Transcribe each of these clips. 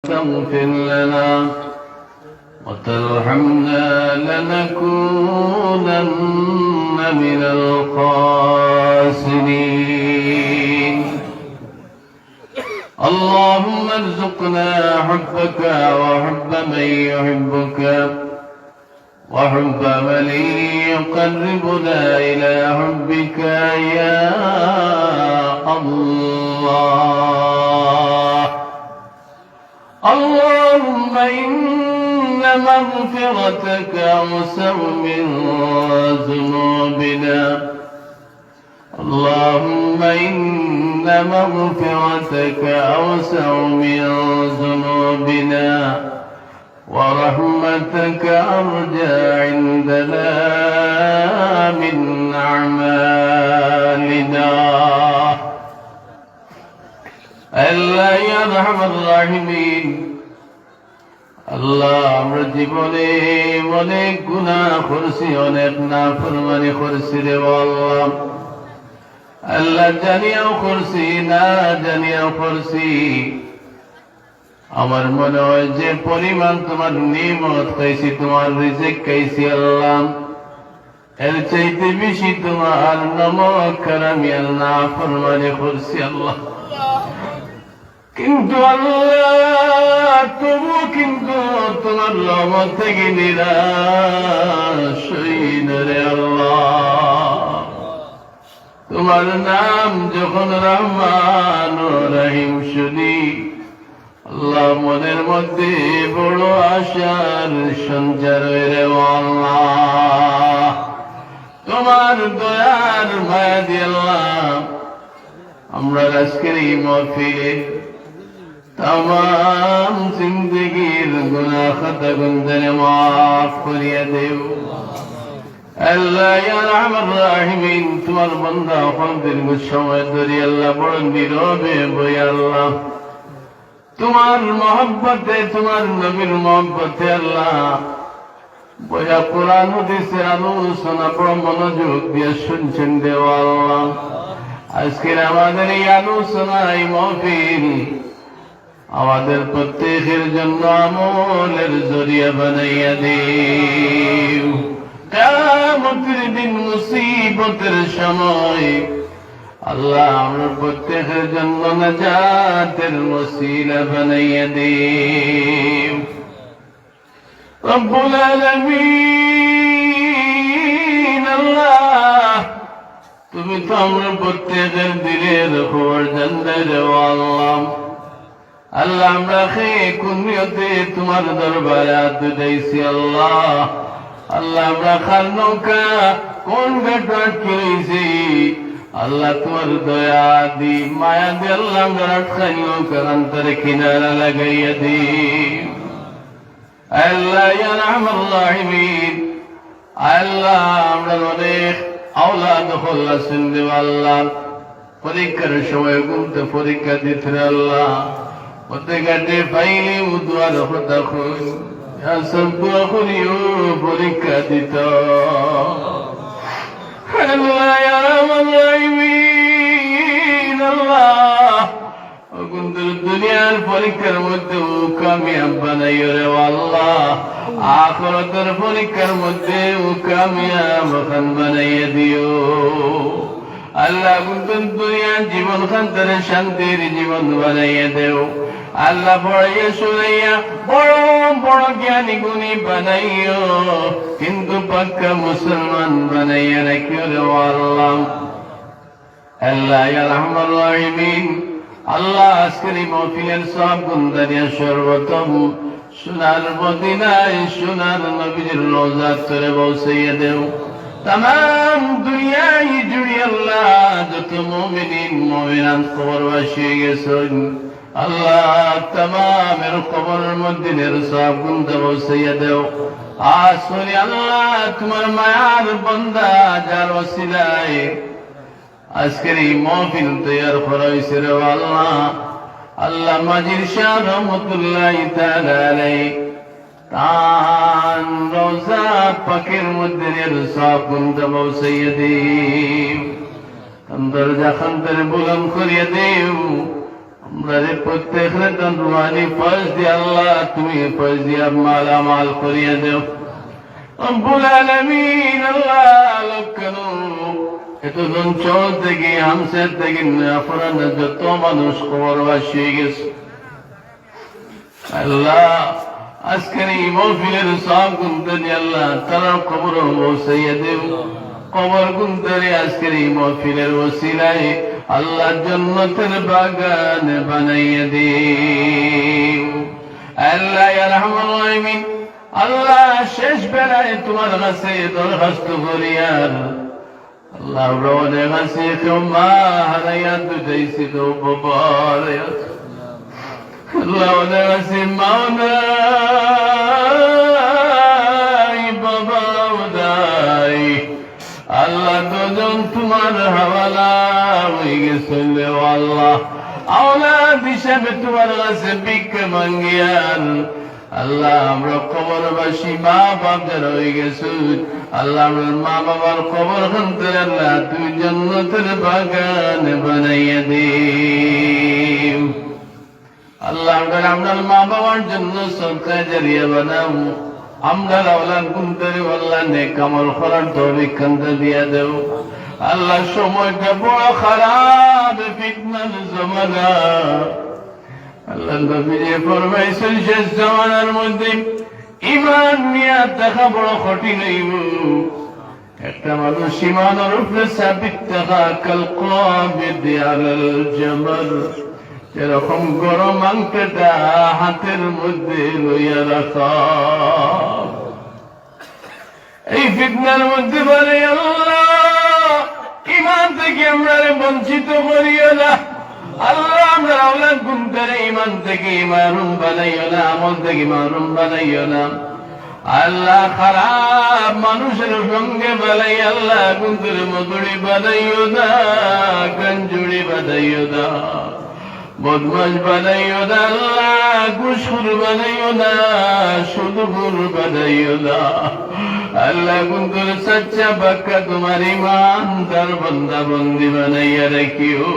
تغفر لنا وترحمنا لنكونن من الخاسرين. اللهم ارزقنا حبك وحب من يحبك وحب من يقربنا إلى حبك يا الله. اللهم إن مغفرتك أوسع من ذنوبنا. اللهم إن مغفرتك أوسع من ذنوبنا ورحمتك أرجى عندنا من أعمالنا. আল্লাহ ইয়া আরহামার রাহিমিন, আল্লাহ আমরা জীবনে অনেক গুনাহ করছি, অনেক নাফরমানি করছি রে আল্লাহ। আল্লাহ জানিয়াও করছি, না জানিয়াও করছি। আমার মনে হয় যে পরিমাণ তোমার নিয়ামত খাইছি, তোমার রিজিক খাইছি আল্লাহ, এর চাইতে বেশি তোমার নমক আমি নাফরমানি করছি আল্লাহ। কিন্তু আল্লাহ তবু কিন্তু তোমার রহমত থেকে নিরাশ হইনি রে আল্লাহ। তোমার নাম যখন রহমান ও রহিম শুনি আল্লাহ, মনের মধ্যে বড় আশার সঞ্চার হয়ে রে আল্লাহ। তোমার দয়ার মায়া দিয়ে আল্লাহ আমরা আজকের এই মাহফিলে तमाम जिंदगीर गुनाह खता गुंजने माफ करिया देव। अल्लाह या रहमान राहिमीन, तुम्हार बंदा अपन दीर्घ समय धरे अल्लाह बड़ नीरवे बई अल्लाह तुम्हार मोहब्बते, तुम्हार नबीर मोहब्बते अल्लाह बया कुरान हदीसेर आलोचना बड़ मनोयोग दिए शुनছেন देव अल्लाह। आजकेर आमादेर এই আলোচনা, এই মাহফিল আমাদের প্রত্যেকের জন্য আমলের জরিয়া বানাইয়া দিও। কিয়ামতের দিন মুসিবতের সময় আল্লাহ আমরা প্রত্যেকের জন্য নাজাতের ওসিলা বানাইয়া দিও। রব্বুল আলামিন আল্লাহ, তুমি তো আমরা প্রত্যেকের দিলের খবর জানতে দেও আল্লাহ। আল্লাহ আমরা কোন নিয়তে তোমার দরবারে হাত দিয়েছি আল্লাহ। আল্লাহ আমরা খাল নৌকা কোন ঘাটে আটকেছি আল্লাহ, তোমার দয়া দি মায়া দি আল্লাহ আমরা খাল নৌকার অন্তরে কিনারা লাগাইয়া দি। আল্লাহ ইয়া আরহামার রাহিমিন, আল্লাহ আমরা অনেক আওলাদ হল্লা শুনতে আল্লাহ, পরীক্ষার সময় ঘুমতে পরীক্ষা দিতে আল্লাহ প্রত্যেকটি ফাইলে উদ্বার হতা খুন সব খুলিও পরীক্ষা দিত। আল্লাহ ইয়া আরহামার রাহিমিন আল্লাহ, ওগুনদের দুনিয়ার পরীক্ষার মধ্যে কামিয়াব বানাইও রে আল্লাহ, আখিরাতের পরীক্ষার মধ্যে কামিয়াব খান বানাইয়া দিও আল্লাহ। ওগুনদের দুনিয়ার জীবন খান্তরে শান্তির জীবন বানাইয়া দেও আল্লাহ। পড়াইয়া শুনাইয়া বড় বড় জ্ঞানী গুণী বানাইও, কিন্তু পাক্কা মুসলমান বানাইয়া রাখিও রে আল্লাহ। আল্লাহ ইয়া আরহামার রাহিমিন আল্লাহ, আজকের এই মাহফিলের সব গুণদারিয়া সর্বপ্রথম সোনার মদিনায় সোনার নবীর রওজা তরে পৌঁছাইয়া দেও। तमाम দুনিয়ায় জুড়ে আল্লাহ যত মুমিনিন মুমিনাত কবরবাসী হয়ে গেছেন আল্লাহ, तमामेर কবরের মধ্যে সব গুণটা পৌঁছাইয়া দেও। আসলে আল্লাহ তোমার মায়ার বান্দা যার ওসিলায় আজকের এই মাহফিল তৈয়ার করা হয়েছে রে আল্লাহ। আল্লাহ মাজির শাহ রহমতুল্লাহি তাআলা আলাইহি তার রওজা পাকের মধ্যে সব গুণটা পৌঁছাইয়া দিও। দরজা খান্তরে বুলন্দ করিয়া দেও আমরা প্রত্যেকের রুহানি ফয়জ দিয়ে আল্লাহ তুমি ফয়জ দিয়া মালামাল করিয়া দেও রব্বুল আলামিন। আল্লাহ লক্ষণ এতজন চল থেকে হামসের থেকে নাফরান যত মানুষ কবরবাসী হয়ে গেছে আল্লাহ আজকের এই মহফিলের সব গুনতে আল্লাহ তারা কবর বসাইয়া দেব কবর গুনতে আজকের এই মহফিলের ওসিলায় আল্লাহ জান্নাতের বাগান বানাইয়া দেব আল্লাহ ইয়া রহমান রাহিম। আল্লাহ শেষ বেলায় তোমার কাছে দরখাস্ত করিয়া আল্লাহ রওনে কাছে ক্ষমা হারাইয়া দুটাইছি তো বাবা আল্লাহ ওদের কাছে মাওনাই বাবা উদাই আল্লাহ দুজন তোমার হাওয়ালা হয়ে গেছে আল্লাহ আওলাদ হিসাবে তোমার কাছে ভিক্ষা মাঙ্গিয়ান আল্লাহ আমরা কবরবাসী মা বাপ যারা হয়ে গেছে আল্লাহ আমার মা বাবার কবর খানতে আল্লাহ তুমি জান্নাতের বাগান বানাইয়া দিও আল্লাহ আমরা মা বাবার জন্য সদকা জারিয়া বানাও আমরা আওলাদ গুনতে আল্লাহ নেক আমল করার তৌফিক খানতে দিয়া দাও আল্লাহ সময়টা বড় খারাপ ফিতনার জমানা আল্লাহ নবীজি ফরমাইছেন শেষ জামানার মধ্যে ঈমান নিয়ে থাকা বড় কঠিন হইব একটা মানুষ ঈমানের উপরে সাবিত থাকা কাল কাবিদ আলাল জামাল এরকম গরম আংটাটা হাতের মধ্যে লইয়া রাখা এই ফিতনার মধ্যে বলে আল্লাহ ঈমান থেকে আমরা বঞ্চিত করিও না আল্লাহ আমরা আওলাদ গুনতে ঈমান থেকে মাহরুম বানাইও না আমল থেকে মাহরুম বানাইও না আল্লাহ খারাপ মানুষের সঙ্গে বালাই আল্লাহ গুনতে মধুরি বানাইও না গঞ্জুড়ি বানাইও না বদমাশ বানাইও না আল্লাহ ঘুষখোর বানাইও না সুদখোর বানাইও না আল্লাহ কুন্তর সচ্চা বাক্কা তোমার ইমানদার বান্দা বন্দি বানাইয়া রাখিও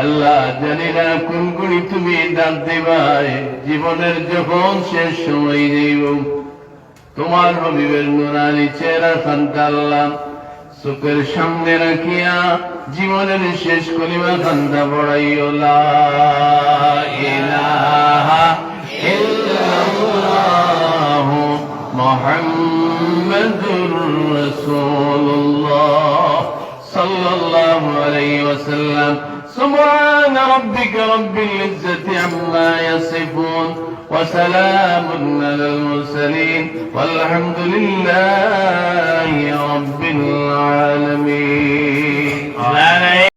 আল্লাহ জানি না কোন গুণি তুমি ডাক দিবাই জীবনের যখন শেষ সময় যাইব তোমার হবিবের নুরানি চেহারা খানটা আল্লাহ চোখের সামনে রাখিয়া জীবনের শেষ কলিমা খান্দা পড়াইও লা ইলাহা ইল্লাল্লাহু মুহাম্মাদুর রাসূলুল্লাহ সাল্লাল্লাহু আলাইহি ওয়াসাল্লাম سبحان ربك رب العزة عما يصفون وسلام على المرسلين والحمد لله رب العالمين